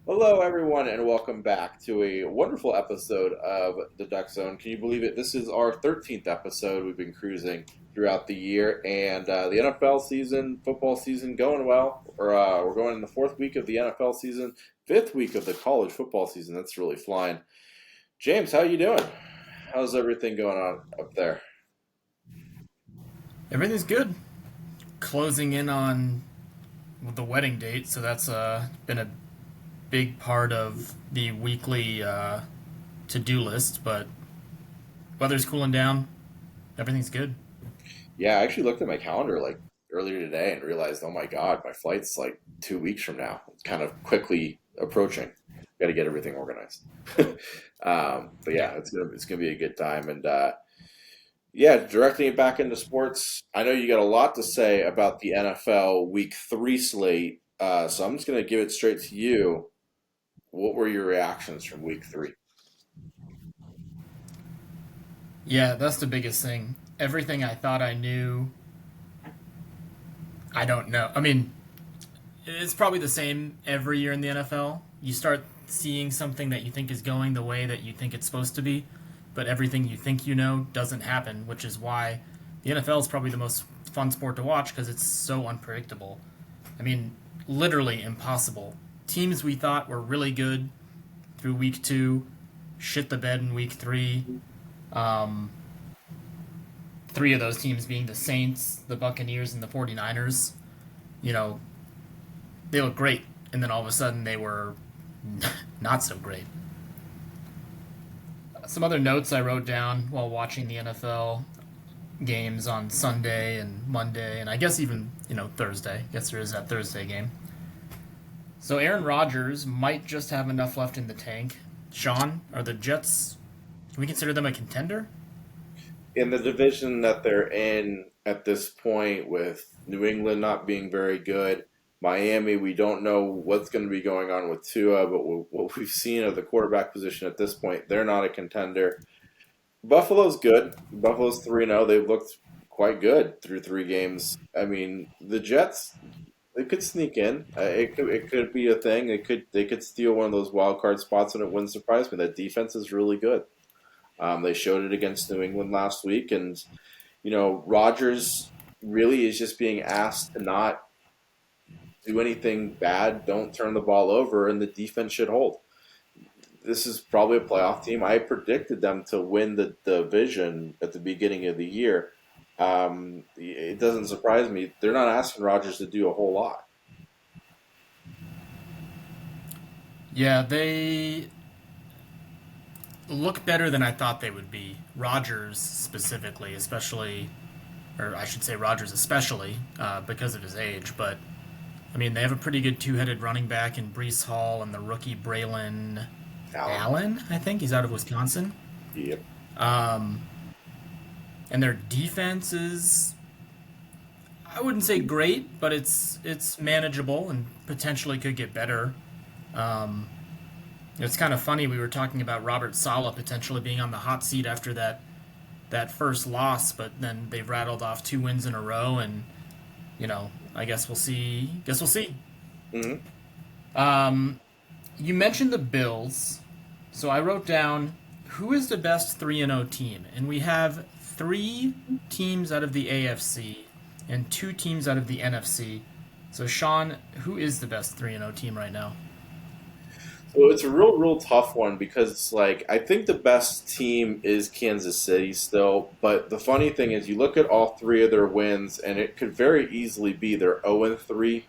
Hello, everyone, and welcome back to a wonderful episode of the Duck Zone. Can you believe it? This is our 13th episode. We've been cruising throughout the year, and the NFL season, football season, going well. We're going in the fourth week of the NFL season, fifth week of the college football season. That's really flying. James, how you doing? How's everything going on up there? Everything's good. Closing in on the wedding date, so that's been a big part of the weekly to-do list. But weather's cooling down. Everything's good. Yeah, I actually looked at my calendar like earlier today and realized, oh my God, my flight's like 2 weeks from now. It's kind of quickly approaching. Got to get everything organized. But Yeah. yeah, it's gonna be a good time. And yeah, directing it back into sports. I know you got a lot to say about the NFL Week 3 slate. So I'm just gonna give it straight to you. What were your reactions from Week 3? Yeah, that's the biggest thing. Everything I thought I knew, I don't know. I mean, it's probably the same every year in the NFL. You start seeing something that you think is going the way that you think it's supposed to be, but everything you think you know doesn't happen, which is why the NFL is probably the most fun sport to watch because it's so unpredictable. I mean, literally impossible. Teams we thought were really good through week two shit the bed in week three. Um, Three of those teams being the Saints, the Buccaneers, and the 49ers. You know, they look great, and then all of a sudden they were not so great. Some other notes I wrote down while watching the NFL games on Sunday and Monday, and I guess even Thursday. I guess there is that Thursday game. So Aaron Rodgers might just have enough left in the tank. Sean, are the Jets? Can we consider them a contender? In the division that they're in at this point, with New England not being very good, Miami, we don't know what's going to be going on with Tua, but what we've seen of the quarterback position at this point, they're not a contender. Buffalo's good. Buffalo's 3-0. They've looked quite good through 3 games. I mean, the Jets, they could sneak in. It could be a thing. They could steal one of those wild card spots, and it wouldn't surprise me. That defense is really good. They showed it against New England last week, and Rodgers really is just being asked to not do anything bad, don't turn the ball over, and the defense should hold. This is probably a playoff team. I predicted them to win the division at the beginning of the year. It doesn't surprise me. They're not asking Rodgers to do a whole lot. Yeah, they look better than I thought they would be. Rodgers specifically, especially, or I should say Rodgers especially, because of his age. But I mean, they have a pretty good two-headed running back in Brees Hall and the rookie Braylon Allen. Allen. I think he's out of Wisconsin. Yep. Um, and their defense is, I wouldn't say great, but it's manageable and potentially could get better. Um, it's kind of funny. We were talking about Robert Sala potentially being on the hot seat after that first loss, but then they've rattled off 2 wins in a row, and I guess we'll see. Guess we'll see. Hmm. Um, you mentioned the Bills, so I wrote down who is the best 3-0 team, and we have three teams out of the AFC and two teams out of the NFC. So Sean, who is the best 3-0 team right now? So it's a real tough one because it's like I think the best team is Kansas City still, but the funny thing is you look at all three of their wins and it could very easily be their 0-3.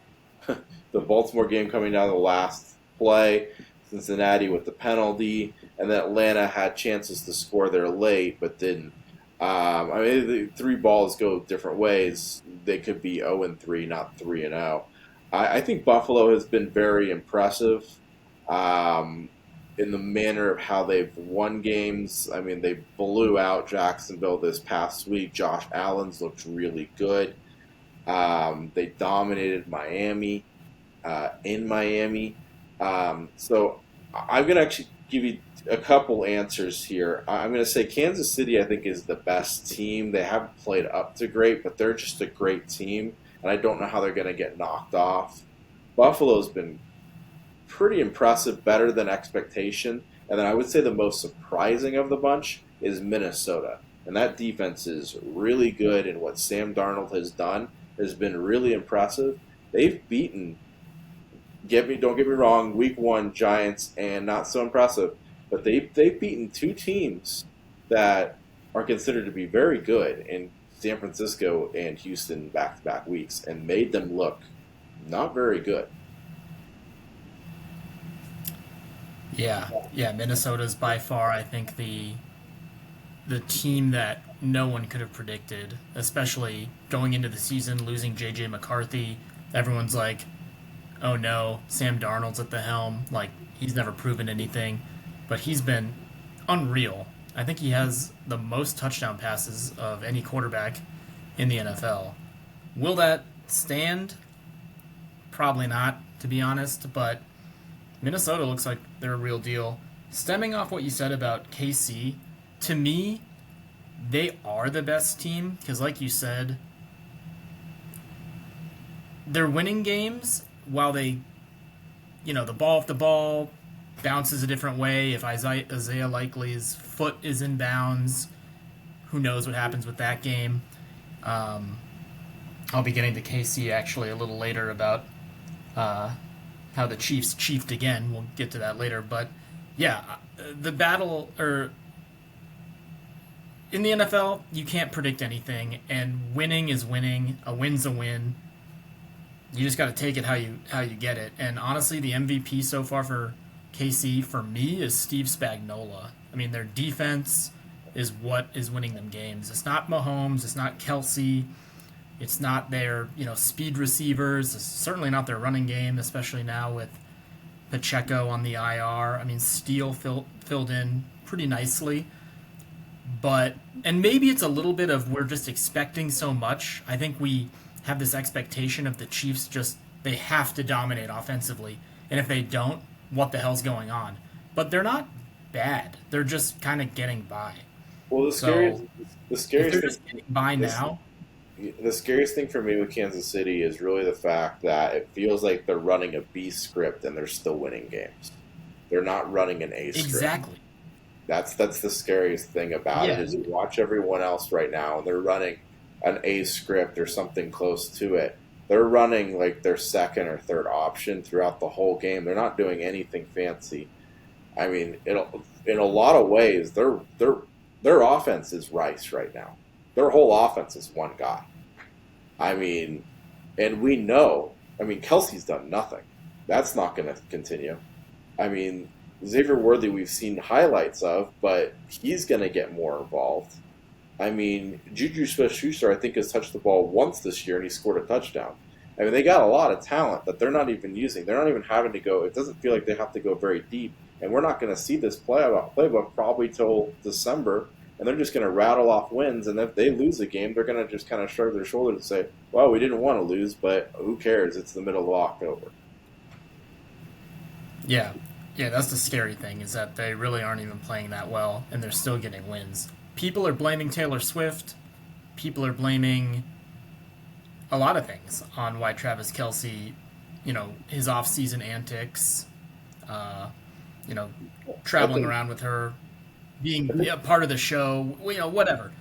The Baltimore game coming down the last play, Cincinnati with the penalty, and then Atlanta had chances to score there late but didn't. I mean, the three balls go different ways. They could be 0-3, not 3-0. I think Buffalo has been very impressive um, in the manner of how they've won games. I mean, they blew out Jacksonville this past week. Josh Allen's looked really good. They dominated Miami in Miami. So I'm going to actually give you a couple answers here. I'm going to say Kansas City, I think, is the best team. They haven't played up to great, but they're just a great team, and I don't know how they're going to get knocked off. Buffalo's been pretty impressive, better than expectation. And then I would say the most surprising of the bunch is Minnesota. And that defense is really good, and what Sam Darnold has done has been really impressive. They've beaten, don't get me wrong, week one Giants and not so impressive, but they've beaten two teams that are considered to be very good in San Francisco and Houston back to back weeks and made them look not very good. Yeah, yeah. Minnesota's by far, I think, the team that no one could have predicted, especially going into the season, losing J.J. McCarthy. Everyone's like, oh no, Sam Darnold's at the helm. Like, he's never proven anything. But he's been unreal. I think he has the most touchdown passes of any quarterback in the NFL. Will that stand? Probably not, to be honest, but Minnesota looks like they're a real deal. Stemming off what you said about KC, to me, they are the best team because, like you said, they're winning games while they, if the ball bounces a different way, if Isaiah Likely's foot is in bounds, who knows what happens with that game. I'll be getting to KC actually a little later about how the Chiefs chiefed again. We'll get to that later. But yeah, the battle, or in the NFL, you can't predict anything, and winning is winning. A win's a win. You just got to take it how you get it. And honestly, the MVP so far for KC, for me, is Steve Spagnuolo. I mean, their defense is what is winning them games. It's not Mahomes. It's not Kelsey. It's not their speed receivers. It's certainly not their running game, especially now with Pacheco on the IR. I mean, Steele filled in pretty nicely. And maybe it's a little bit of we're just expecting so much. I think we have this expectation of the Chiefs they have to dominate offensively. And if they don't, what the hell's going on? But they're not bad. They're just kind of getting by. Well, the scariest if they're thing, just getting by now, the scariest thing for me with Kansas City is really the fact that it feels like they're running a B script and they're still winning games. They're not running an A script. exactly. That's the scariest thing about it Yeah. is you watch everyone else right now and they're running an A script or something close to it. They're running like their second or third option throughout the whole game. They're not doing anything fancy. I mean, in a lot of ways, their offense is Rice right now. Their whole offense is one guy. I mean, and we know. I mean, Kelsey's done nothing. That's not going to continue. I mean, Xavier Worthy we've seen highlights of, but he's going to get more involved. I mean, Juju Smith-Schuster, I think, has touched the ball once this year, and he scored a touchdown. I mean, they got a lot of talent that they're not even using. They're not even having to go. It doesn't feel like they have to go very deep, and we're not going to see this playbook probably till December, and they're just going to rattle off wins, and if they lose a game, they're going to just kind of shrug their shoulders and say, well, we didn't want to lose, but who cares? It's the middle of October. Yeah. Yeah, that's the scary thing, is that they really aren't even playing that well, and they're still getting wins. People are blaming Taylor Swift. People are blaming a lot of things on why Travis Kelce, his off-season antics, traveling around with her, being a part of the show, whatever.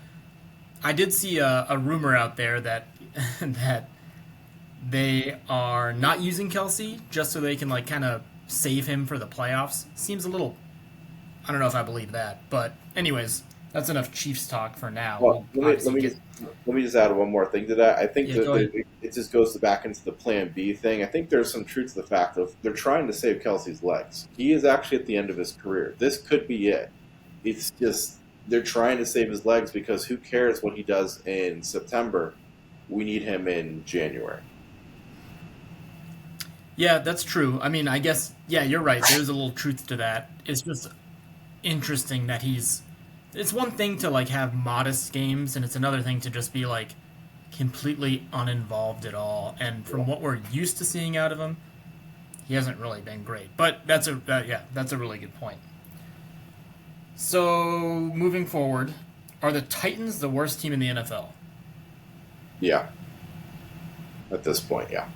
I did see a rumor out there that that they are not using Kelce just so they can kind of save him for the playoffs. Seems a little. I don't know if I believe that, but anyways, that's enough Chiefs talk for now. Well, let me just add one more thing to that. I think it just goes back into the Plan B thing. I think there's some truth to the fact of they're trying to save Kelsey's legs. He is actually at the end of his career. This could be it. It's just they're trying to save his legs because who cares what he does in September? We need him in January. Yeah, that's true. I mean, I guess, yeah, you're right. There's a little truth to that. It's just interesting that it's one thing to have modest games, and it's another thing to just be completely uninvolved at all. And from what we're used to seeing out of him, he hasn't really been great. But that's a really good point. So moving forward, are the Titans the worst team in the NFL? Yeah. At this point, yeah.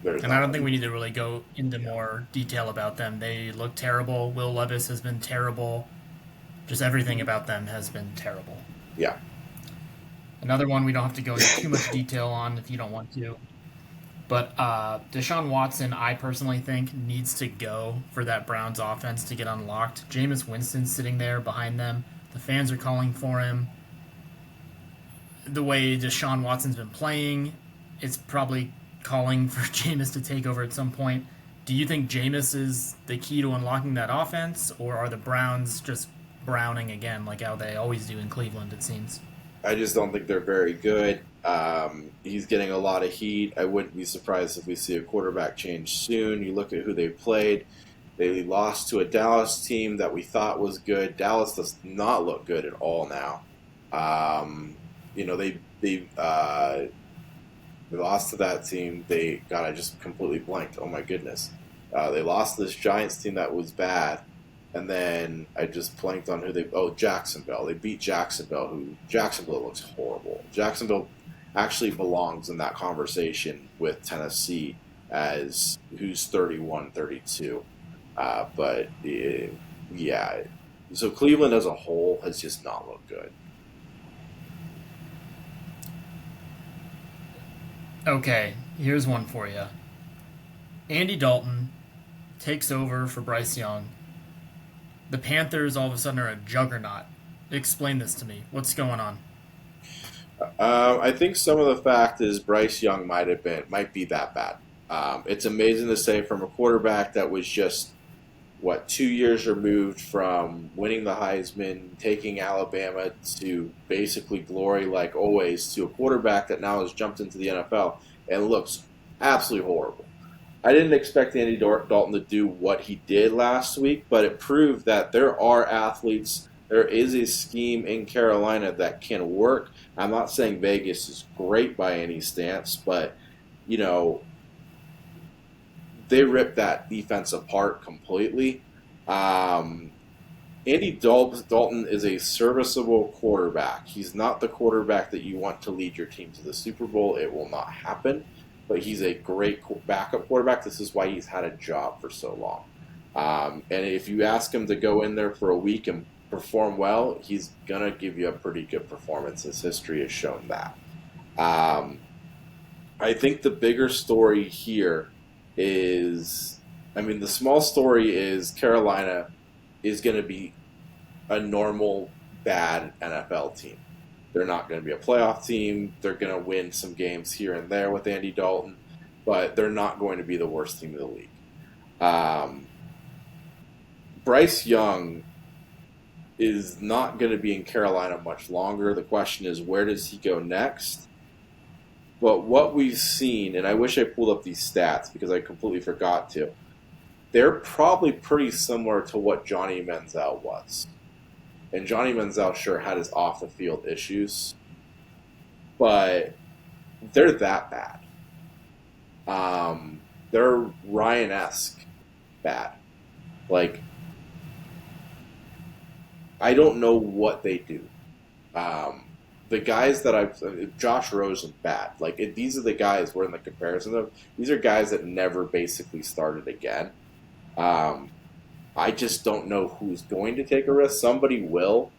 There's And I not don't much. think we need to really go into more detail about them. They look terrible. Will Levis has been terrible. Just everything about them has been terrible. Yeah. Another one we don't have to go into too much detail on if you don't want to. But Deshaun Watson, I personally think, needs to go for that Browns offense to get unlocked. Jameis Winston's sitting there behind them. The fans are calling for him. The way Deshaun Watson's been playing, it's probably calling for Jameis to take over at some point. Do you think Jameis is the key to unlocking that offense, or are the Browns just browning again, like how they always do in Cleveland, it seems? I just don't think they're very good. He's getting a lot of heat. I wouldn't be surprised if we see a quarterback change soon. You look at who they played. They lost to a Dallas team that we thought was good. Dallas does not look good at all now. You know, they lost to that team. God, I just completely blanked. Oh my goodness. They lost to this Giants team that was bad, and then I just blanked on who they. Oh, Jacksonville. They beat Jacksonville. Jacksonville looks horrible. Jacksonville actually belongs in that conversation with Tennessee as who's 31-32. But yeah, so Cleveland as a whole has just not looked good. Okay, here's one for you. Andy Dalton takes over for Bryce Young. The Panthers all of a sudden are a juggernaut. Explain this to me. What's going on? I think some of the fact is Bryce Young might be that bad. It's amazing to say from a quarterback that was just 2 years removed from winning the Heisman, taking Alabama to basically glory like always, to a quarterback that now has jumped into the NFL and looks absolutely horrible. I didn't expect Andy Dalton to do what he did last week, but it proved that there are athletes. There is a scheme in Carolina that can work. I'm not saying Vegas is great by any stance, but you know they ripped that defense apart completely. Um, Andy Dalton is a serviceable quarterback. He's not the quarterback that you want to lead your team to the Super Bowl. It will not happen. But he's a great backup quarterback. This is why he's had a job for so long. And if you ask him to go in there for a week and perform well, he's going to give you a pretty good performance. His history has shown that. Um, I think the bigger story here is, I mean, the small story is Carolina is going to be a normal bad NFL team. They're not going to be a playoff team. They're going to win some games here and there with Andy Dalton, but they're not going to be the worst team in the league. Um, Bryce Young is not going to be in Carolina much longer. The question is, where does he go next? But what we've seen, and I wish I pulled up these stats because I completely forgot to, they're probably pretty similar to what Johnny Manziel was. And Johnny Manziel sure had his off the field issues, but they're that bad. They're Ryan esque bad. Like, I don't know what they do. Um, the guys that Josh Rosen bad. Like these are the guys we're in the comparison of. These are guys that never basically started again. Um, I just don't know who's going to take a risk. Somebody will.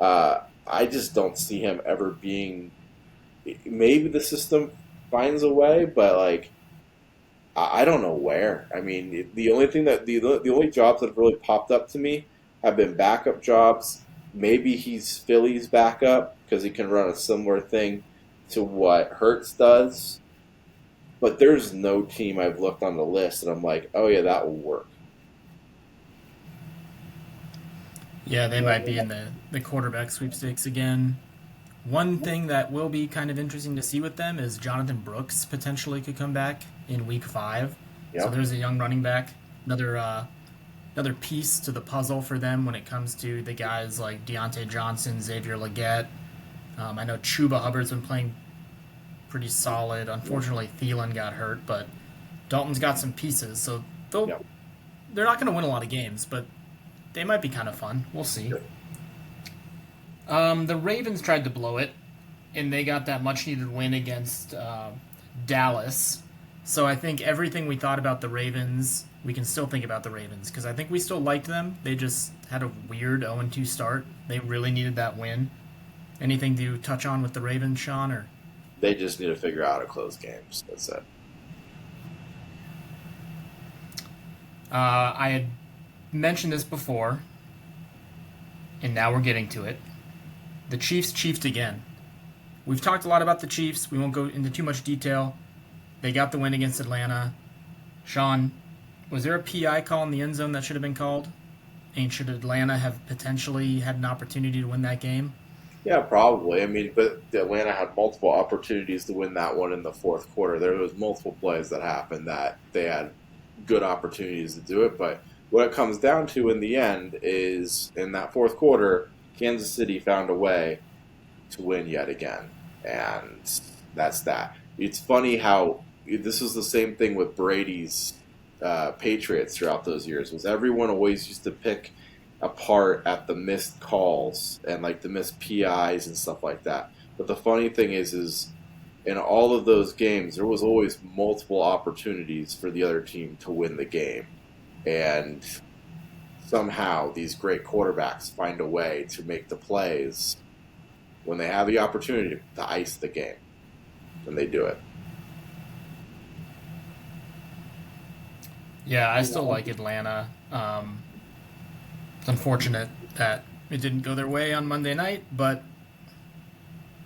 I just don't see him ever being. Maybe the system finds a way, but like I don't know where. I mean, the only thing that the only jobs that have really popped up to me have been backup jobs. Maybe he's Philly's backup because he can run a similar thing to what Hertz does. But there's no team I've looked on the list and I'm like, oh yeah, that will work. Yeah, they might be in the quarterback sweepstakes again. One thing that will be kind of interesting to see with them is Jonathan Brooks potentially could come back in week 5. So Yep. there's a young running back, another another piece to the puzzle for them when it comes to the guys like Deontay Johnson, Xavier Legette. I know Chuba Hubbard's been playing pretty solid. Unfortunately, Thielen got hurt, but Dalton's got some pieces, so Yep. they're not going to win a lot of games, but they might be kind of fun. We'll see. Yep. The Ravens tried to blow it, and they got that much needed win against Dallas. So I think everything we thought about the Ravens, we can still think about the Ravens because I think we still liked them. They just had a weird 0-2 start. They really needed that win. Anything to touch on with the Ravens, Sean? Or They just need to figure out how to close games. That's it. I had mentioned this before, and now we're getting to it. The Chiefs chiefed again. We've talked a lot about the Chiefs. We won't go into too much detail. They got the win against Atlanta. Sean, was there a PI call in the end zone that should have been called? And should Atlanta have potentially had an opportunity to win that game? Yeah, probably. I mean, but Atlanta had multiple opportunities to win that one in the fourth quarter. There was multiple plays that happened that they had good opportunities to do it. But what it comes down to in the end is in that fourth quarter, Kansas City found a way to win yet again, and that's that. It's funny how this was the same thing with Brady's Patriots throughout those years. Was everyone always used to pick apart at the missed calls and like the missed PIs and stuff like that. But the funny thing is in all of those games, there was always multiple opportunities for the other team to win the game, and somehow these great quarterbacks find a way to make the plays when they have the opportunity to ice the game, and they do it. Yeah, I still like Atlanta. It's unfortunate that it didn't go their way on Monday night, but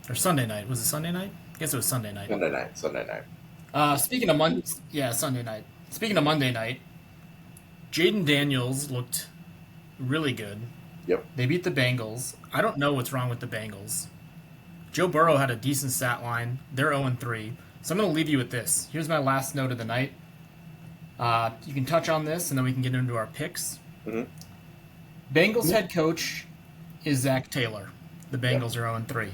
or Sunday night. Was it Sunday night? I guess it was Sunday night. Sunday night. Speaking of Sunday night. Speaking of Monday night, Jaden Daniels looked really good. Yep. They beat the Bengals. I don't know what's wrong with the Bengals. Joe Burrow had a decent stat line. They're 0-3. So I'm going to leave you with this. Here's my last note of the night. You can touch on this, and then we can get into our picks. Mm-hmm. Bengals head coach is Zach Taylor. The Bengals are 0-3.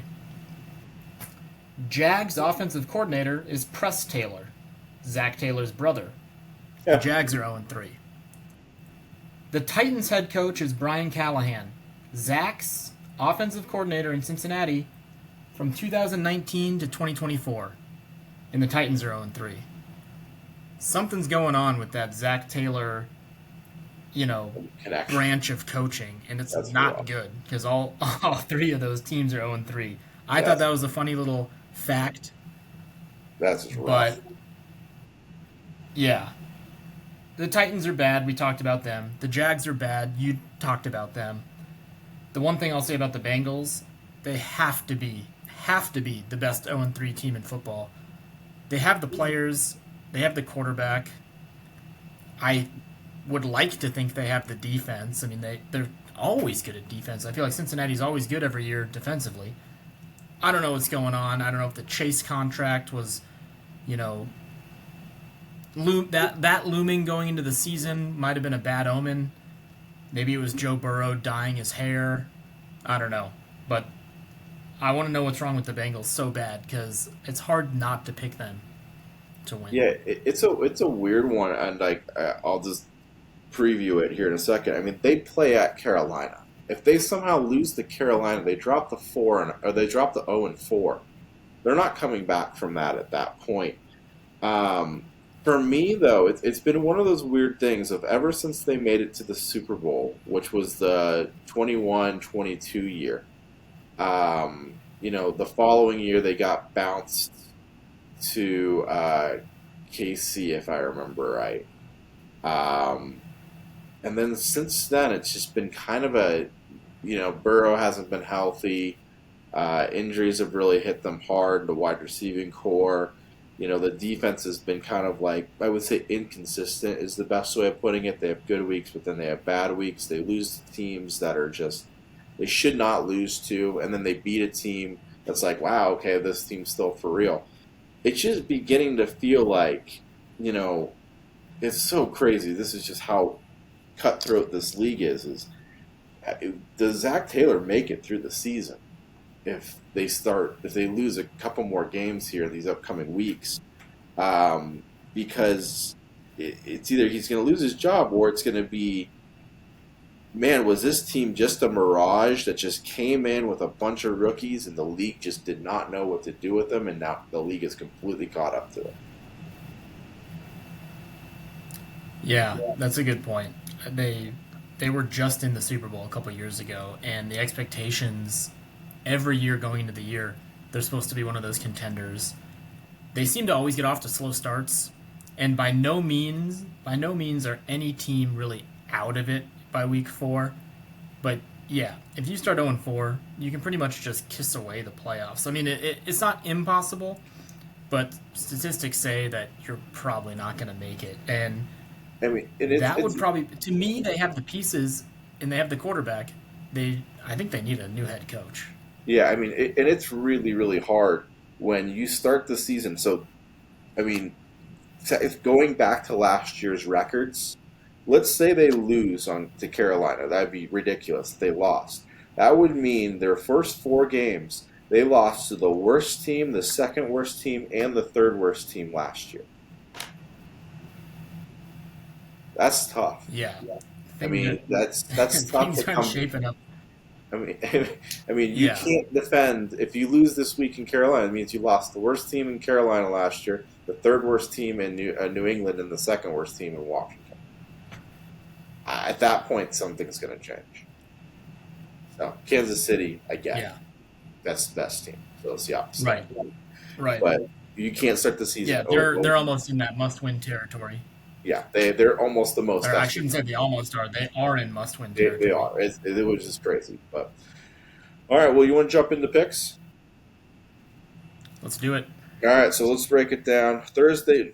Jags offensive coordinator is Press Taylor, Zach Taylor's brother. Yeah. The Jags are 0-3. The Titans head coach is Brian Callahan, Zach's offensive coordinator in Cincinnati from 2019 to 2024. And the Titans are 0-3. Something's going on with that Zach Taylor, Connection. branch of coaching, and it's That's not real. good because all three of those teams are 0-3. I thought that was a funny little fact, That's just rough. but yeah. The Titans are bad. We talked about them. The Jags are bad. You talked about them. The one thing I'll say about the Bengals, they have to be the best 0-3 team in football. They have the players. They have the quarterback. I would like to think they have the defense. I mean, they're always good at defense. I feel like Cincinnati's always good every year defensively. I don't know what's going on. I don't know if the Chase contract was, that looming going into the season might have been a bad omen. Maybe it was Joe Burrow dyeing his hair. I don't know. But I want to know what's wrong with the Bengals so bad because it's hard not to pick them to win. Yeah, it's a weird one, and I'll just preview it here in a second. I mean, they play at Carolina. If they somehow lose to Carolina, they drop the 0-4. They're not coming back from that at that point. For me, though, it's been one of those weird things of ever since they made it to the Super Bowl, which was the 21-22 year. The following year they got bounced to KC, if I remember right. And then since then, it's just been kind of Burrow hasn't been healthy. Injuries have really hit them hard. The wide receiving core. The defense has been kind of I would say inconsistent is the best way of putting it. They have good weeks, but then they have bad weeks. They lose to teams that are just, they should not lose to, and then they beat a team that's like, wow, okay, this team's still for real. It's just beginning to feel like, it's so crazy. This is just how cutthroat this league is does Zach Taylor make it through the season? If they lose a couple more games here in these upcoming weeks, because it's either he's going to lose his job or it's going to be, man, was this team just a mirage that just came in with a bunch of rookies and the league just did not know what to do with them, and now the league is completely caught up to it. Yeah, that's a good point. They they were just in the Super Bowl a couple years ago, and the expectations every year going into the year, they're supposed to be one of those contenders. They seem to always get off to slow starts, and by no means are any team really out of it by week 4. But yeah, if you start 0-4, you can pretty much just kiss away the playoffs. I mean, it's not impossible, but statistics say that you're probably not going to make it. And I mean, and that it's would probably, to me, they have the pieces and they have the quarterback. I think they need a new head coach. yeah, I mean, and it's really really hard when you start the season. So I mean, if going back to last year's records, let's say they lose on to Carolina, that'd be ridiculous. They lost. That would mean their first 4 games they lost to the worst team, the second worst team, and the third worst team last year. That's tough. Yeah, I things are mean, that's tough to things aren't come. shaping up. I mean, I mean, you Yeah, can't defend if you lose this week in Carolina. It means you lost the worst team in Carolina last year, the third worst team in New England, and the second worst team in Washington. At that point, something's going to change. So Kansas City, I get yeah, that's the best team. So it's the opposite. right, right. But you can't start the season. Yeah, they're almost in that must-win territory. Yeah, they're almost the most Or I desperate. shouldn't say they almost are. They are in must-win They territory. are. It was just crazy. But all right, well, you want to jump into picks? Let's do it. All right, so let's break it down. Thursday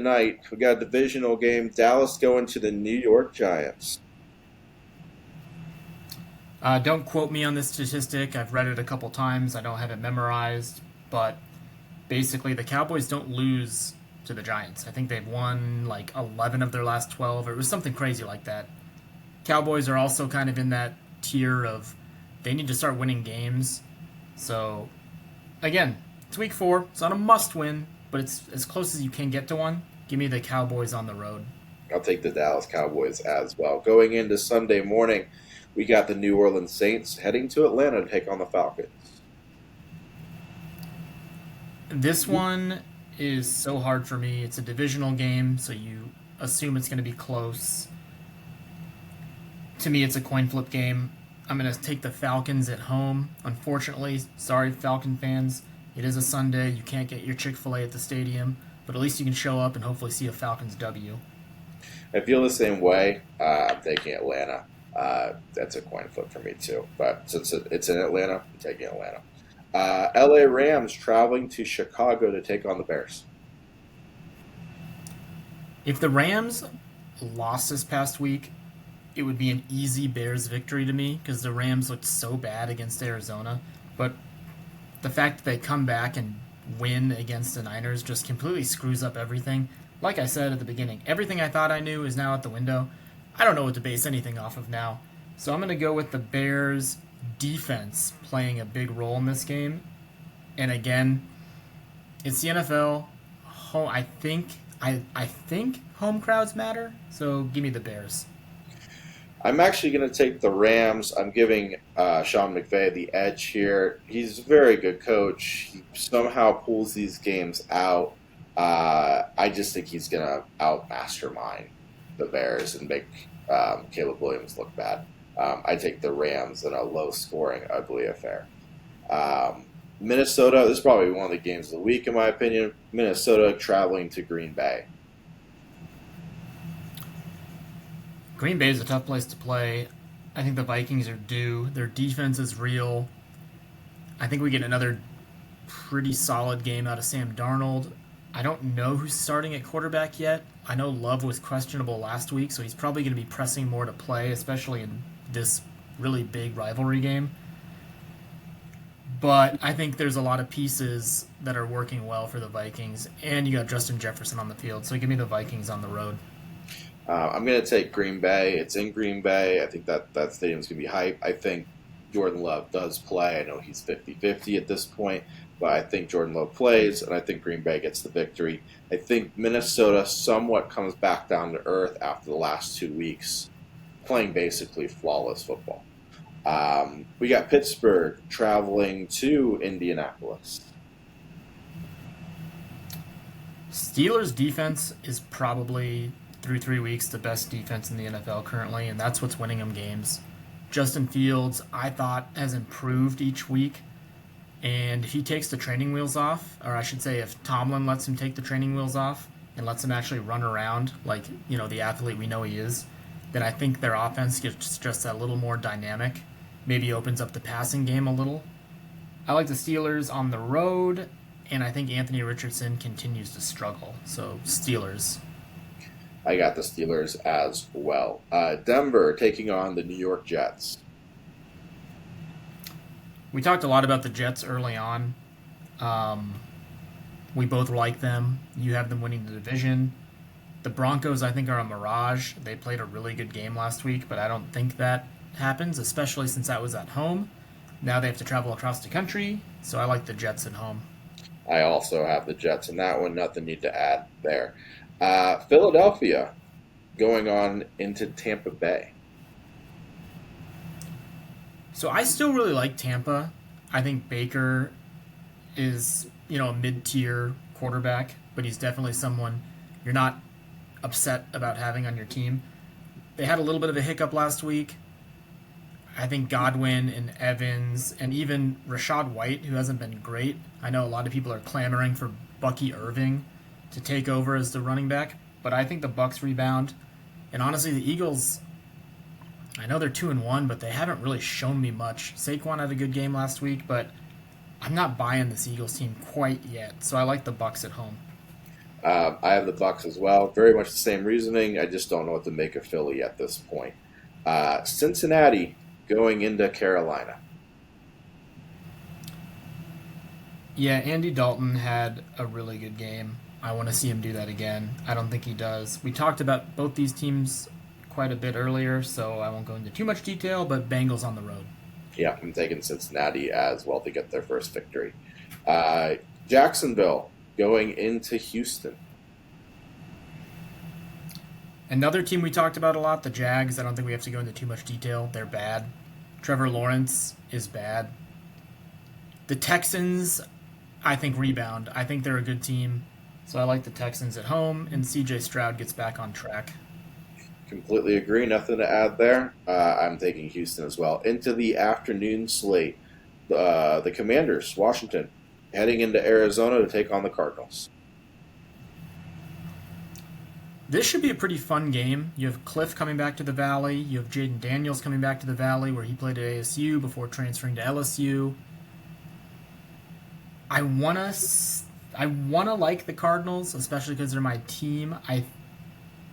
night, we got a divisional game. Dallas going to the New York Giants. Don't quote me on this statistic. I've read it a couple times. I don't have it memorized, but basically the Cowboys don't lose to the Giants. I think they've won like 11 of their last 12, or it was something crazy like that. Cowboys are also kind of in that tier of they need to start winning games. So again, it's week 4. It's not a must-win, but it's as close as you can get to one. Give me the Cowboys on the road. I'll take the Dallas Cowboys as well. Going into Sunday morning, we got the New Orleans Saints heading to Atlanta to take on the Falcons. This one is so hard for me. It's a divisional game, so you assume it's going to be close. To me, it's a coin flip game. I'm going to take the Falcons at home. Unfortunately, sorry, Falcon fans. It is a Sunday. You can't get your Chick-fil-A at the stadium, but at least you can show up and hopefully see a Falcons W. I feel the same way. I'm taking Atlanta. That's a coin flip for me too. But since it's in Atlanta, I'm taking Atlanta. LA Rams traveling to Chicago to take on the Bears. If the Rams lost this past week, it would be an easy Bears victory to me because the Rams looked so bad against Arizona. But the fact that they come back and win against the Niners just completely screws up everything. Like I said at the beginning, everything I thought I knew is now out the window. I don't know what to base anything off of now. So I'm going to go with the Bears defense playing a big role in this game. And again, it's the NFL. I think home crowds matter. So give me the Bears. I'm actually going to take the Rams. I'm giving Sean McVay the edge here. He's a very good coach. He somehow pulls these games out. I just think he's going to out mastermind the Bears and make Caleb Williams look bad. I take the Rams in a low scoring, ugly affair. Minnesota, this is probably one of the games of the week, in my opinion. Minnesota traveling to Green Bay. Green Bay is a tough place to play. I think the Vikings are due. Their defense is real. I think we get another pretty solid game out of Sam Darnold. I don't know who's starting at quarterback yet. I know Love was questionable last week, so he's probably going to be pressing more to play, especially in this really big rivalry game. But I think there's a lot of pieces that are working well for the Vikings, and you got Justin Jefferson on the field, so give me the Vikings on the road. I'm going to take Green Bay. It's in Green Bay. I think that stadium's going to be hype. I think Jordan Love does play. I know he's 50-50 at this point, but I think Jordan Love plays, and I think Green Bay gets the victory. I think Minnesota somewhat comes back down to earth after the last 2 weeks, playing basically flawless football. We got Pittsburgh traveling to Indianapolis. Steelers' defense is probably through 3 weeks, the best defense in the NFL currently, and that's what's winning them games. Justin Fields, I thought, has improved each week. And if he takes the training wheels off, or I should say, if Tomlin lets him take the training wheels off and lets him actually run around like the athlete we know he is, then I think their offense gets just a little more dynamic. Maybe opens up the passing game a little. I like the Steelers on the road, and I think Anthony Richardson continues to struggle. So Steelers. I got the Steelers as well. Denver taking on the New York Jets. We talked a lot about the Jets early on. We both like them. You have them winning the division. The Broncos, I think, are a mirage. They played a really good game last week, but I don't think that happens, especially since that was at home. Now they have to travel across the country, so I like the Jets at home. I also have the Jets in that one. Nothing need to add there. Philadelphia going on into Tampa Bay. So I still really like Tampa. I think Baker is, a mid-tier quarterback, but he's definitely someone you're not upset about having on your team. They had a little bit of a hiccup last week. I think Godwin and Evans and even Rashad White, who hasn't been great. I know a lot of people are clamoring for Bucky Irving to take over as the running back, but I think the Bucs rebound. And honestly, the Eagles, I know they're 2-1, but they haven't really shown me much. Saquon had a good game last week, but I'm not buying this Eagles team quite yet. So I like the Bucs at home. I have the Bucs as well. Very much the same reasoning. I just don't know what to make of Philly at this point. Cincinnati going into Carolina. Yeah, Andy Dalton had a really good game. I want to see him do that again. I don't think he does. We talked about both these teams quite a bit earlier, so I won't go into too much detail, but Bengals on the road. Yeah, I'm taking Cincinnati as well to get their first victory. Jacksonville going into Houston. Another team we talked about a lot, the Jags. I don't think we have to go into too much detail. They're bad. Trevor Lawrence is bad. The Texans, I think, rebound. I think they're a good team. So I like the Texans at home, and C.J. Stroud gets back on track. Completely agree. Nothing to add there. I'm taking Houston as well. Into the afternoon slate, the Commanders, Washington, heading into Arizona to take on the Cardinals. This should be a pretty fun game. You have Cliff coming back to the Valley. You have Jaden Daniels coming back to the Valley, where he played at ASU before transferring to LSU. I wanna like the Cardinals, especially because they're my team. I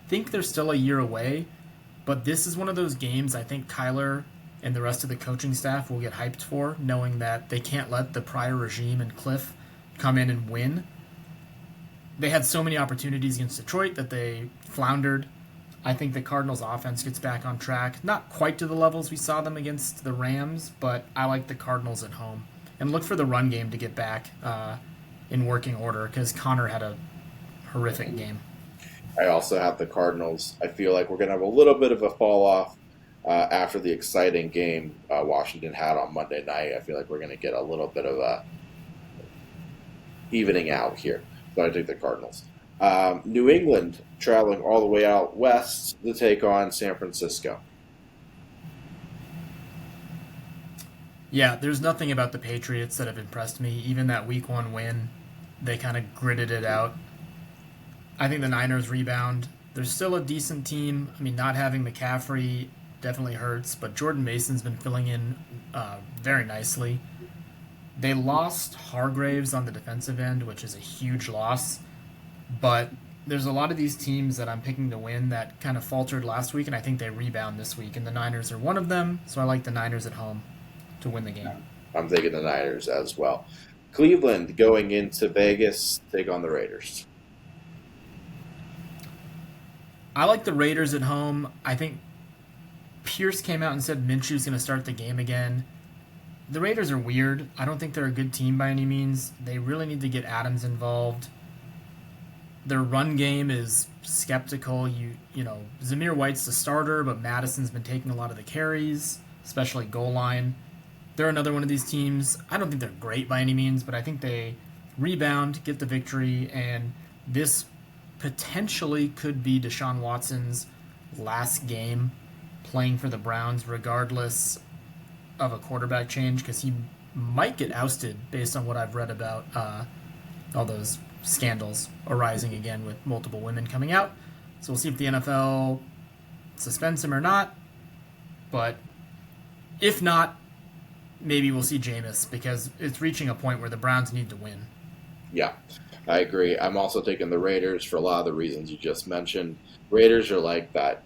think they're still a year away, but this is one of those games I think Kyler and the rest of the coaching staff will get hyped for, knowing that they can't let the prior regime and Cliff come in and win. They had so many opportunities against Detroit that they floundered. I think the Cardinals' offense gets back on track. Not quite to the levels we saw them against the Rams, but I like the Cardinals at home. And look for the run game to get back in working order, because Connor had a horrific game. I also have the Cardinals. I feel like we're going to have a little bit of a fall off after the exciting game Washington had on Monday night. I feel like we're going to get a little bit of a evening out here. So I take the Cardinals. New England traveling all the way out west to take on San Francisco. Yeah, there's nothing about the Patriots that have impressed me. Even that Week 1 win, they kind of gritted it out. I think the Niners rebound. They're still a decent team. I mean, not having McCaffrey definitely hurts, but Jordan Mason's been filling in very nicely. They lost Hargraves on the defensive end, which is a huge loss. But there's a lot of these teams that I'm picking to win that kind of faltered last week, and I think they rebound this week. And the Niners are one of them, so I like the Niners at home to win the game. I'm taking the Niners as well. Cleveland going into Vegas, take on the Raiders. I like the Raiders at home. I think Pierce came out and said Minshew's going to start the game again. The Raiders are weird. I don't think they're a good team by any means. They really need to get Adams involved. Their run game is skeptical. Zamir White's the starter, but Madison's been taking a lot of the carries, especially goal line. They're another one of these teams. I don't think they're great by any means, but I think they rebound, get the victory, and this potentially could be Deshaun Watson's last game playing for the Browns, regardless of a quarterback change, because he might get ousted based on what I've read about all those scandals arising again with multiple women coming out. So we'll see if the NFL suspends him or not. But if not, maybe we'll see Jameis, because it's reaching a point where the Browns need to win. Yeah, I agree. I'm also taking the Raiders for a lot of the reasons you just mentioned. Raiders are like that.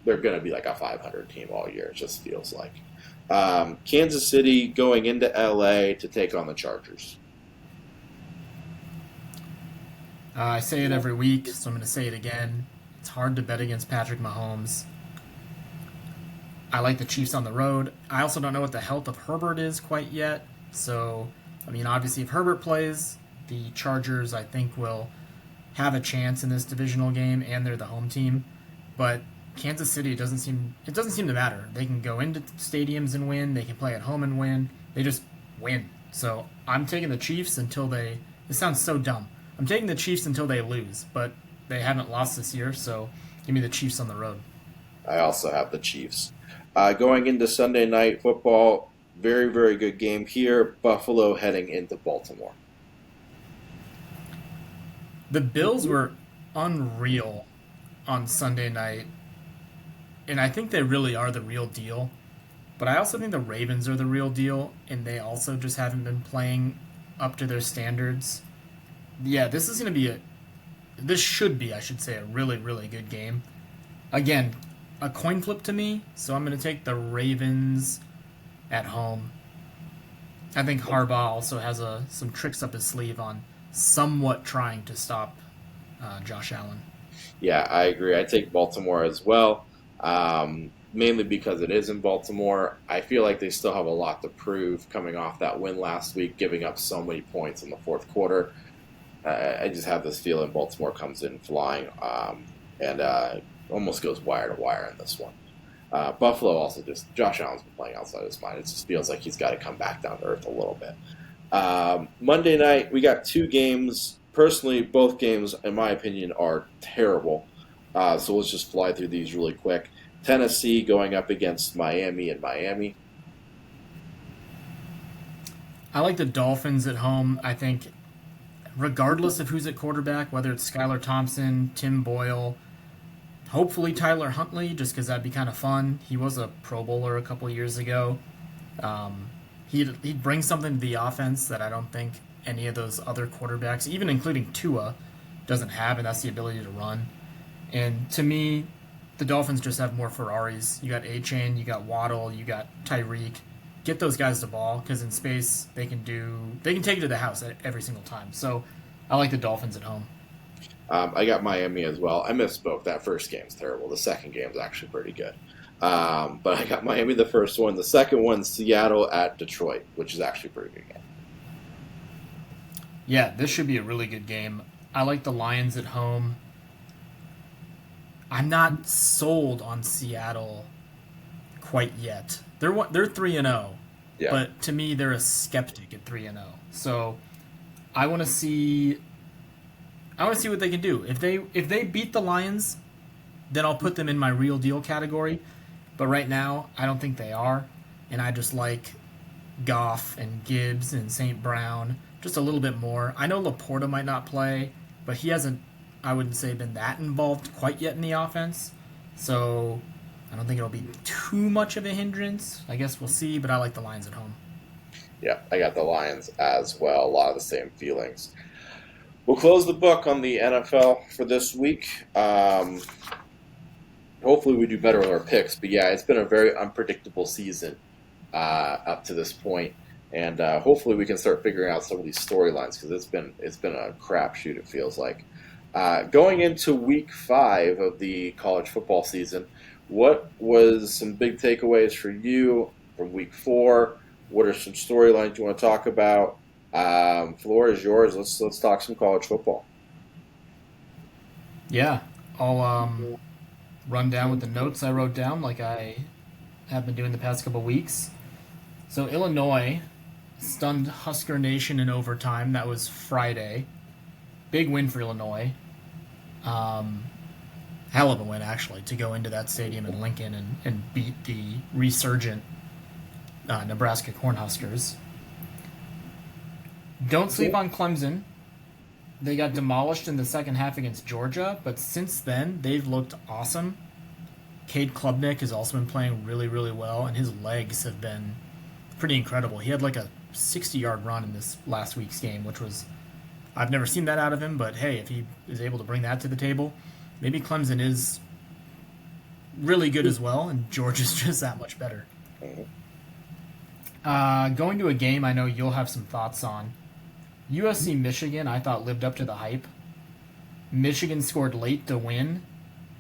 They're going to be like a 500 team all year, it just feels like. Kansas City going into LA to take on the Chargers. I say it every week, so I'm going to say it again. It's hard to bet against Patrick Mahomes. I like the Chiefs on the road. I also don't know what the health of Herbert is quite yet. So, I mean, obviously, if Herbert plays, the Chargers, I think, will have a chance in this divisional game, and they're the home team. But Kansas City, it doesn't seem to matter. They can go into stadiums and win. They can play at home and win. They just win. So I'm taking the Chiefs until they. This sounds so dumb. I'm taking the Chiefs until they lose, but they haven't lost this year. So give me the Chiefs on the road. I also have the Chiefs. Going into Sunday night football, very, very good game here. Buffalo heading into Baltimore. The Bills were unreal on Sunday night, and I think they really are the real deal. But I also think the Ravens are the real deal, and they also just haven't been playing up to their standards. Yeah, this is going to be this should be, I should say, a really, really good game. Again, a coin flip to me, so I'm going to take the Ravens at home. I think Harbaugh also has some tricks up his sleeve on somewhat trying to stop Josh Allen. Yeah, I agree. I take Baltimore as well, mainly because it is in Baltimore. I feel like they still have a lot to prove coming off that win last week, giving up so many points in the fourth quarter. I just have this feeling Baltimore comes in flying and almost goes wire to wire in this one. Buffalo also just, Josh Allen's been playing outside his mind. It just feels like he's got to come back down to earth a little bit. Monday night, we got two games. Personally, both games, in my opinion, are terrible. So let's just fly through these really quick. Tennessee going up against Miami and Miami. I like the Dolphins at home. I think regardless of who's at quarterback, whether it's Skylar Thompson, Tim Boyle, hopefully Tyler Huntley, just because that'd be kind of fun. He was a Pro Bowler a couple years ago. He'd bring something to the offense that I don't think any of those other quarterbacks, even including Tua, doesn't have, and that's the ability to run. And to me, the Dolphins just have more Ferraris. You got A-Chain, you got Waddle, you got Tyreek. Get those guys the ball, because in space they can take it to the house every single time. So I like the Dolphins at home. I got Miami as well. I misspoke. That first game's terrible. The second game's actually pretty good. But I got Miami the first one. The second one, Seattle at Detroit, which is actually a pretty good game. Yeah, this should be a really good game. I like the Lions at home. I'm not sold on Seattle quite yet. They're 3-0, Yeah. but to me they're a skeptic at 3-0. So I want to see what they can do. If they beat the Lions, then I'll put them in my real deal category. But right now, I don't think they are, and I just like Goff and Gibbs and St. Brown just a little bit more. I know Laporta might not play, but he hasn't, I wouldn't say, been that involved quite yet in the offense. So I don't think it'll be too much of a hindrance. I guess we'll see, but I like the Lions at home. Yeah, I got the Lions as well. A lot of the same feelings. We'll close the book on the NFL for this week. Hopefully we do better with our picks. But yeah, it's been a very unpredictable season up to this point. And hopefully we can start figuring out some of these storylines, because it's been a crapshoot, it feels like. Going into week 5 of the college football season, what was some big takeaways for you from week 4? What are some storylines you want to talk about? Floor is yours. Let's talk some college football. Yeah, I'll run down with the notes I wrote down like I have been doing the past couple weeks. So Illinois stunned Husker Nation in overtime. That was Friday. Big win for Illinois. Um, Hell of a win, actually, to go into that stadium in Lincoln and beat the resurgent Nebraska Cornhuskers. Don't sleep on Clemson. They got demolished in the second half against Georgia, but since then, they've looked awesome. Cade Klubnik has also been playing really, really well, and his legs have been pretty incredible. He had like a 60-yard run in this last week's game, which was, I've never seen that out of him, but hey, if he is able to bring that to the table, maybe Clemson is really good as well, and Georgia's just that much better. Going to a game I know you'll have some thoughts on. USC Michigan, I thought lived up to the hype. Michigan scored late to win.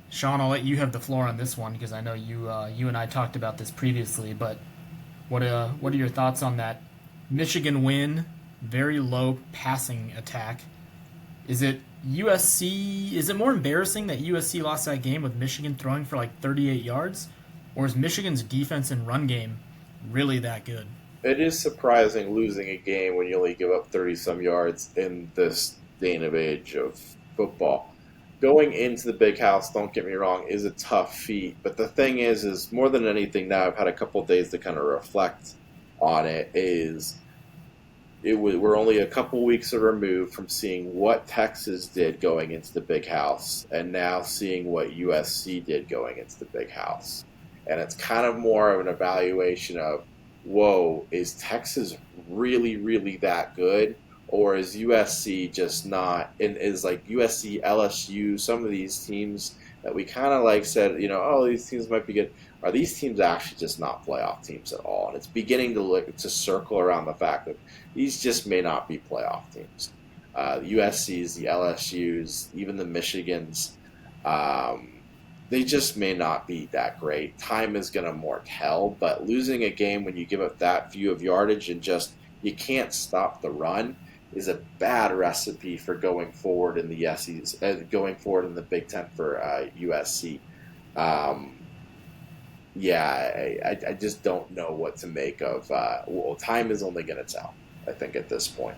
Sean, I'll let you have the floor on this one because I know you and I talked about this previously. But what are your thoughts on that Michigan win? Very low passing attack. Is it USC? Is it more embarrassing that USC lost that game with Michigan throwing for like 38 yards, or is Michigan's defense and run game really that good? It is surprising losing a game when you only give up 30 some yards in this day and age of football. Going into the big house, don't get me wrong, is a tough feat. But the thing is more than anything now, I've had a couple of days to kind of reflect on it, we're only a couple weeks removed from seeing what Texas did going into the big house and now seeing what USC did going into the big house. And it's kind of more of an evaluation of, whoa, is Texas really, really that good? Or is USC just not? And is like USC, LSU, some of these teams that we kind of like said, oh, these teams might be good. Are these teams actually just not playoff teams at all? And it's beginning to look to circle around the fact that these just may not be playoff teams. The USC's, the LSU's, even the Michigans, they just may not be that great. Time is going to more tell, but losing a game when you give up that few of yardage and just you can't stop the run is a bad recipe for going forward in the going forward in the Big Ten for USC. I just don't know what to make of. Well, time is only going to tell, I think, at this point.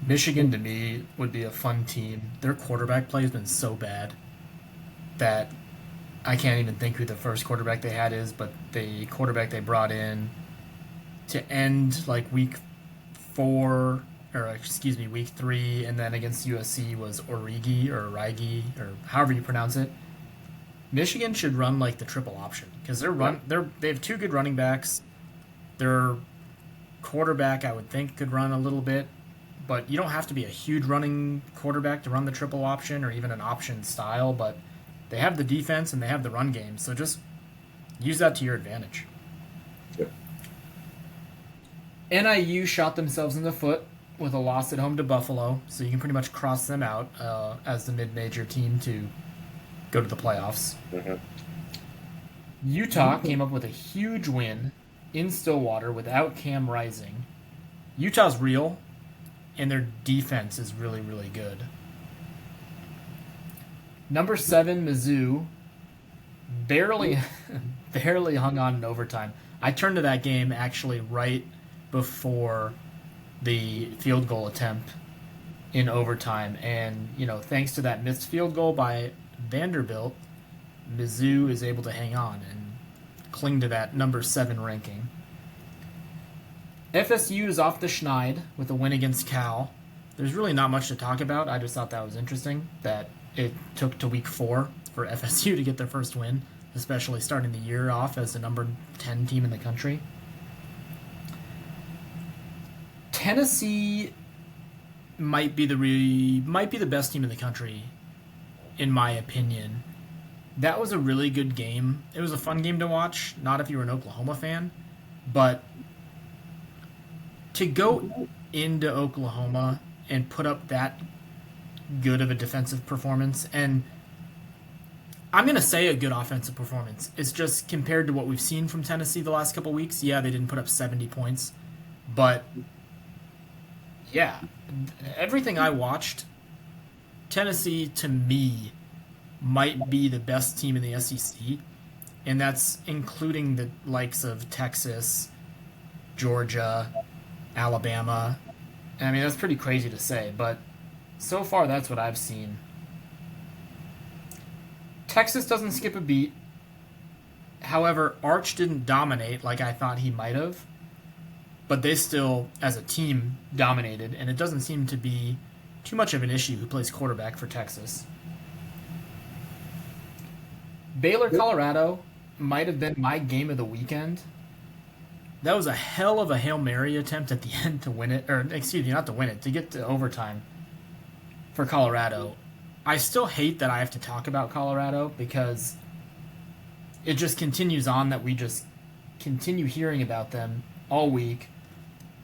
Michigan to me would be a fun team. Their quarterback play has been so bad that I can't even think who the first quarterback they had is, but the quarterback they brought in to end like week 3, and then against USC was Origi or however you pronounce it. Michigan should run like the triple option because they have two good running backs. Their quarterback, I would think, could run a little bit, but you don't have to be a huge running quarterback to run the triple option or even an option style. But they have the defense and they have the run game, so just use that to your advantage. Yep. NIU shot themselves in the foot with a loss at home to Buffalo, so you can pretty much cross them out as the mid-major team to go to the playoffs. Mm-hmm. Utah came up with a huge win in Stillwater without Cam Rising. Utah's real, and their defense is really, really good. Number 7, Mizzou, barely hung on in overtime. I turned to that game actually right before the field goal attempt in overtime, and thanks to that missed field goal by Vanderbilt, Mizzou is able to hang on and cling to that number 7 ranking. FSU is off the schneid with a win against Cal. There's really not much to talk about. I just thought that was interesting that it took to week 4 for FSU to get their first win, especially starting the year off as the number 10 team in the country. Tennessee might be the best team in the country, in my opinion. That was a really good game. It was a fun game to watch, not if you were an Oklahoma fan, but to go into Oklahoma and put up that good of a defensive performance, and I'm going to say a good offensive performance. It's just compared to what we've seen from Tennessee the last couple weeks. Yeah, they didn't put up 70 points, but yeah, everything I watched, Tennessee, to me, might be the best team in the SEC, and that's including the likes of Texas, Georgia, Alabama. I mean, that's pretty crazy to say, but So far, that's what I've seen. Texas doesn't skip a beat. However, Arch didn't dominate like I thought he might have, but they still, as a team, dominated, and it doesn't seem to be too much of an issue who plays quarterback for Texas. Baylor, Colorado might have been my game of the weekend. That was a hell of a Hail Mary attempt at the end to win it, or excuse me, not to win it, to get to overtime for Colorado. I still hate that I have to talk about Colorado because it just continues on that we just continue hearing about them all week.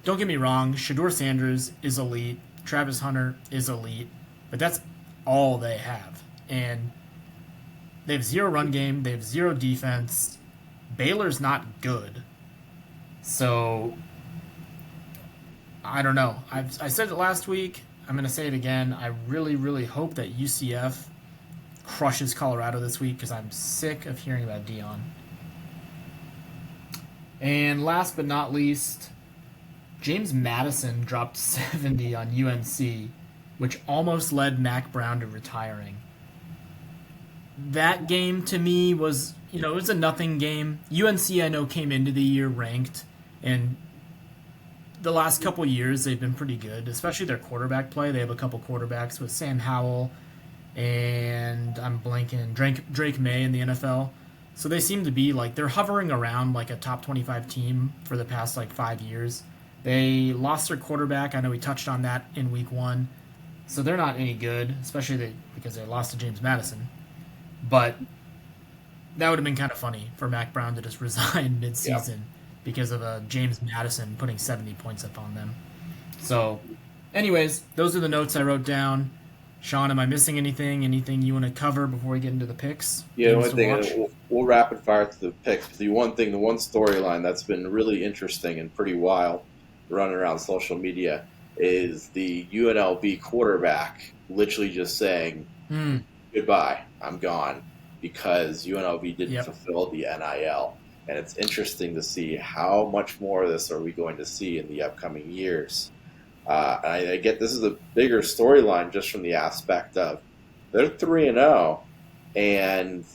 Don't get me wrong, Shador Sanders is elite, Travis Hunter is elite, but that's all they have. And they have zero run game, they have zero defense. Baylor's not good. So, I don't know. I said it last week. I'm going to say it again. I really, really hope that UCF crushes Colorado this week because I'm sick of hearing about Dion. And last but not least, James Madison dropped 70 on UNC, which almost led Mac Brown to retiring. That game to me was, it was a nothing game. UNC, I know, came into the year ranked, and the last couple years they've been pretty good, especially their quarterback play. They have a couple quarterbacks with Sam Howell and I'm blanking Drake May in the NFL. So they seem to be like they're hovering around like a top 25 team for the past like 5 years. They lost their quarterback. I know we touched on that in week 1. So they're not any good, especially because they lost to James Madison. But that would have been kind of funny for Mac Brown to just resign mid-season because of James Madison putting 70 points up on them. So, anyways, those are the notes I wrote down. Sean, am I missing anything? Anything you want to cover before we get into the picks? Yeah, the only thing, we'll rapid fire through the picks. But the one storyline that's been really interesting and pretty wild running around social media is the UNLV quarterback literally just saying, goodbye, I'm gone, because UNLV didn't fulfill the NIL. And it's interesting to see how much more of this are we going to see in the upcoming years. And I get this is a bigger storyline just from the aspect of they're 3-0, and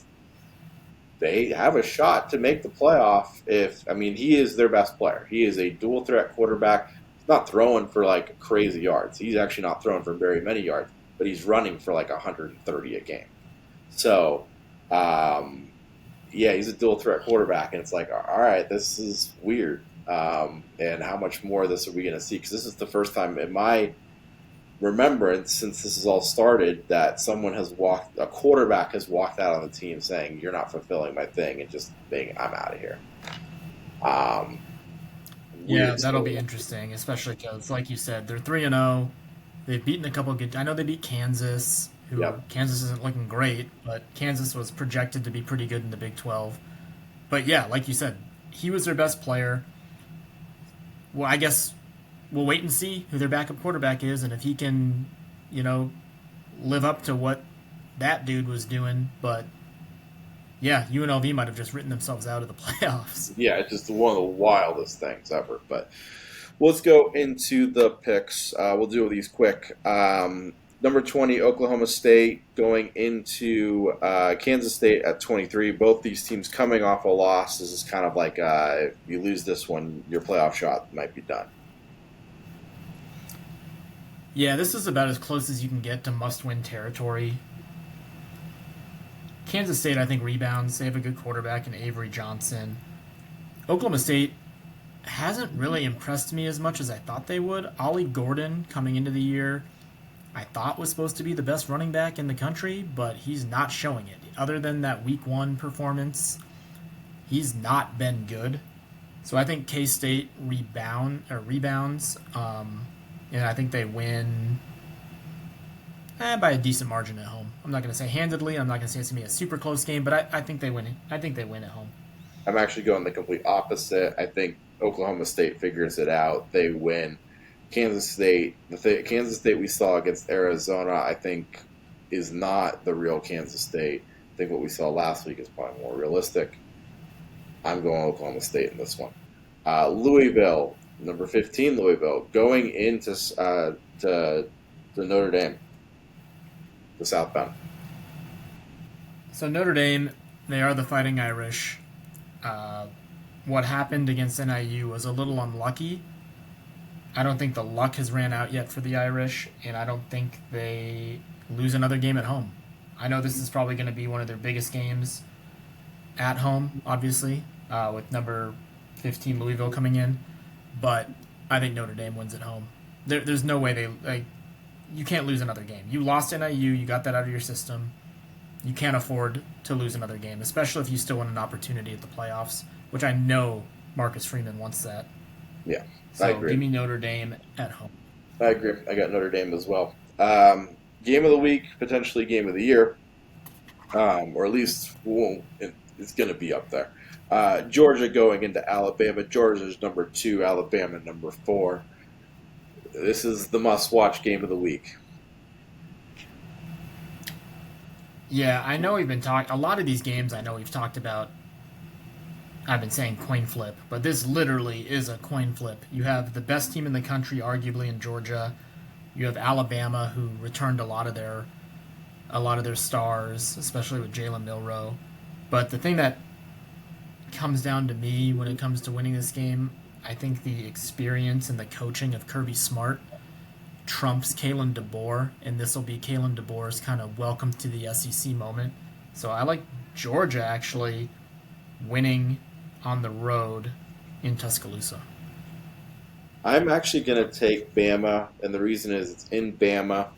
they have a shot to make the playoff. He is their best player. He is a dual threat quarterback. He's not throwing for like crazy yards. He's actually not throwing for very many yards, but he's running for like 130 a game. So, he's a dual threat quarterback, and it's like, all right, this is weird. And how much more of this are we going to see? Because this is the first time in my remembrance since this has all started that a quarterback has walked out on the team saying, you're not fulfilling my thing, and just being, I'm out of here. That'll be interesting, especially because, like you said, they're 3-0. They've beaten a couple good. I know they beat Kansas, Kansas isn't looking great, but Kansas was projected to be pretty good in the Big 12. But yeah, like you said, he was their best player. Well, I guess we'll wait and see who their backup quarterback is, and if he can, live up to what that dude was doing. But yeah, UNLV might have just written themselves out of the playoffs. Yeah, it's just one of the wildest things ever. But let's go into the picks. We'll do these quick. Number 20, Oklahoma State, going into Kansas State at 23. Both these teams coming off a loss. This is kind of like if you lose this one, your playoff shot might be done. Yeah, this is about as close as you can get to must-win territory. Kansas State, I think, rebounds. They have a good quarterback in Avery Johnson. Oklahoma State hasn't really impressed me as much as I thought they would. Ollie Gordon, coming into the year, I thought was supposed to be the best running back in the country, but he's not showing it. Other than that week 1 performance, he's not been good. So I think K-State rebounds, and I think they win by a decent margin at home. I'm not going to say handedly. I'm not going to say it's going to be a super close game, but I think they win. I think they win at home. I'm actually going the complete opposite. I think Oklahoma State figures it out. They win. Kansas State, Kansas State we saw against Arizona, I think, is not the real Kansas State. I think what we saw last week is probably more realistic. I'm going Oklahoma State in this one. Louisville, number 15, Louisville, going into to Notre Dame. the South Bend. So Notre Dame, they are the Fighting Irish. Uh, what happened against NIU was a little unlucky. I don't think the luck has ran out yet for the Irish, and I don't think they lose another game at home. I know this is probably going to be one of their biggest games at home, obviously, with number 15 Louisville coming in, but I think Notre Dame wins at home. There's no way they like. You can't lose another game. You lost NIU, you got that out of your system. You can't afford to lose another game, especially if you still want an opportunity at the playoffs, which I know Marcus Freeman wants that. Yeah, I So agree. give me Notre Dame at home. I agree. I got Notre Dame as well. Game of the week, potentially game of the year, or at least it's going to be up there. Georgia going into Alabama. Georgia's number 2, Alabama number 4. This is the must-watch game of the week. Yeah, I know we've been talking. A lot of these games I know we've talked about. I've been saying coin flip, but this literally is a coin flip. You have the best team in the country, arguably in Georgia. You have Alabama, who returned a lot of their stars, especially with Jalen Milroe. But the thing that comes down to me when it comes to winning this game, I think the experience and the coaching of Kirby Smart trumps Kalen DeBoer, and this will be Kalen DeBoer's kind of welcome to the SEC moment. So I like Georgia actually winning on the road in Tuscaloosa. I'm actually going to take Bama, and the reason is it's in Bama.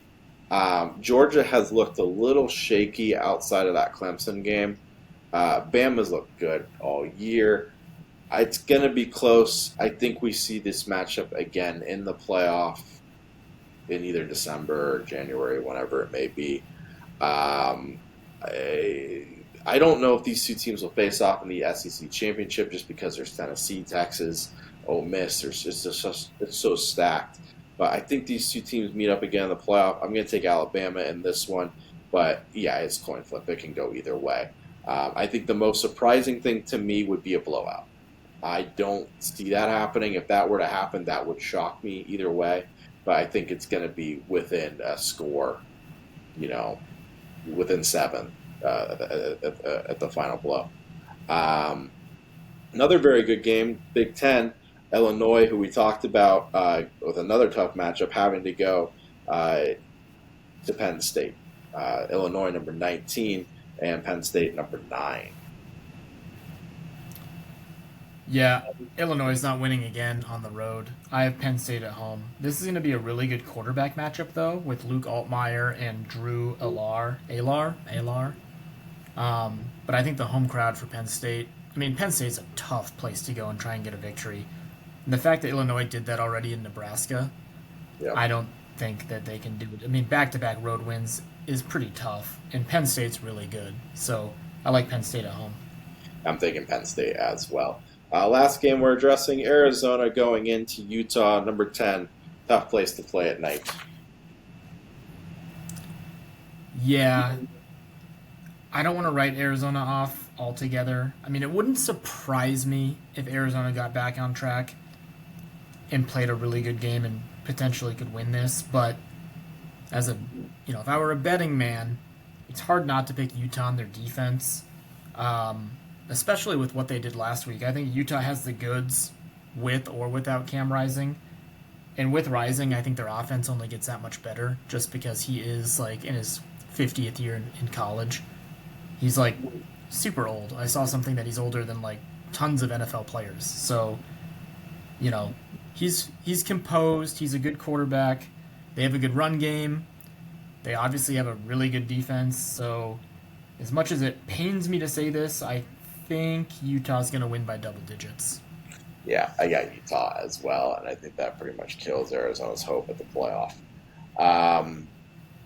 Georgia has looked a little shaky outside of that Clemson game. Bama's looked good all year. It's going to be close. I think we see this matchup again in the playoff in either December or January, whenever it may be. Um, I don't know if these two teams will face off in the SEC championship just because there's Tennessee, Texas, Ole Miss. It's so stacked. But I think these two teams meet up again in the playoff. I'm going to take Alabama in this one. But yeah, it's coin flip. It can go either way. I think the most surprising thing to me would be a blowout. I don't see that happening. If that were to happen, that would shock me either way. But I think it's going to be within a score, you know, within 7 at the final blow. Um, Another very good game, Big Ten, Illinois, who we talked about with another tough matchup, having to go to Penn State. Illinois number 19 and Penn State number 9. Yeah, Illinois is not winning again on the road. I have Penn State at home. This is going to be a really good quarterback matchup, though, with Luke Altmaier and Drew Alar. But I think the home crowd for Penn State. I mean, Penn State's a tough place to go and try and get a victory. And the fact that Illinois did that already in Nebraska, Yep. I don't think that they can do it. I mean, back-to-back road wins is pretty tough, and Penn State's really good. So I like Penn State at home. I'm thinking Penn State as well. Last game we're addressing Arizona going into Utah, number 10. Tough place to play at night. Yeah, I don't want to write Arizona off altogether. I mean, it wouldn't surprise me if Arizona got back on track and played a really good game and potentially could win this. But as a, if I were a betting man, it's hard not to pick Utah on their defense, especially with what they did last week. I think Utah has the goods with or without Cam Rising. And with Rising, I think their offense only gets that much better just because he is like in his 50th year in college. He's like super old. I saw something that he's older than like tons of NFL players. So, he's composed. He's a good quarterback. They have a good run game. They obviously have a really good defense. So, as much as it pains me to say this, I think Utah's going to win by double digits. Yeah, I got Utah as well, and I think that pretty much kills Arizona's hope at the playoff. Um,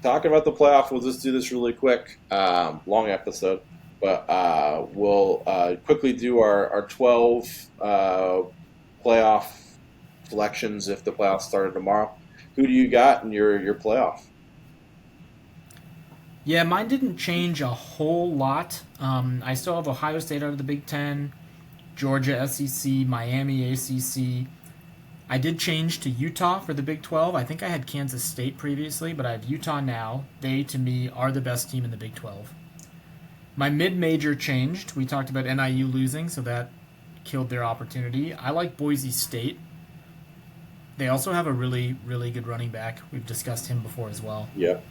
Talking about the playoff, we'll just do this really quick. Long episode, but we'll quickly do our 12 playoff selections if the playoffs started tomorrow. Who do you got in your playoff? Yeah, mine didn't change a whole lot. I still have Ohio State out of the Big Ten, Georgia SEC, Miami ACC. I did change to Utah for the Big 12. I think I had Kansas State previously, but I have Utah now. They, to me, are the best team in the Big 12. My mid-major changed. We talked about NIU losing, so that killed their opportunity. I like Boise State. They also have a really, really good running back. We've discussed him before as well. Yep.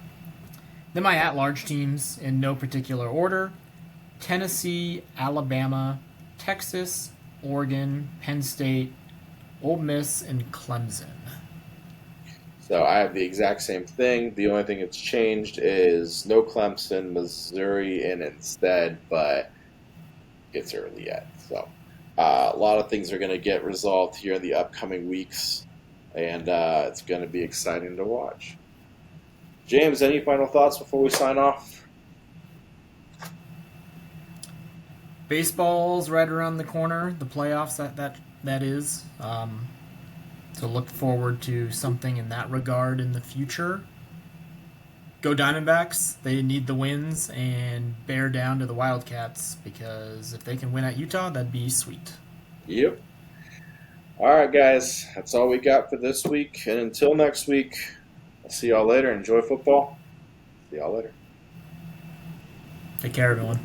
Then my at-large teams, in no particular order: Tennessee, Alabama, Texas, Oregon, Penn State, Ole Miss, and Clemson. So I have the exact same thing. The only thing that's changed is no Clemson, Missouri in instead, but it's early yet. So a lot of things are going to get resolved here in the upcoming weeks, and it's going to be exciting to watch. James, any final thoughts before we sign off? Baseball's right around the corner. The playoffs, that is. So look forward to something in that regard in the future. Go Diamondbacks. They need the wins and bear down to the Wildcats, because if they can win at Utah, that'd be sweet. Yep. All right, guys. That's all we got for this week. And until next week, I'll see y'all later. Enjoy football. See y'all later. Take care, everyone.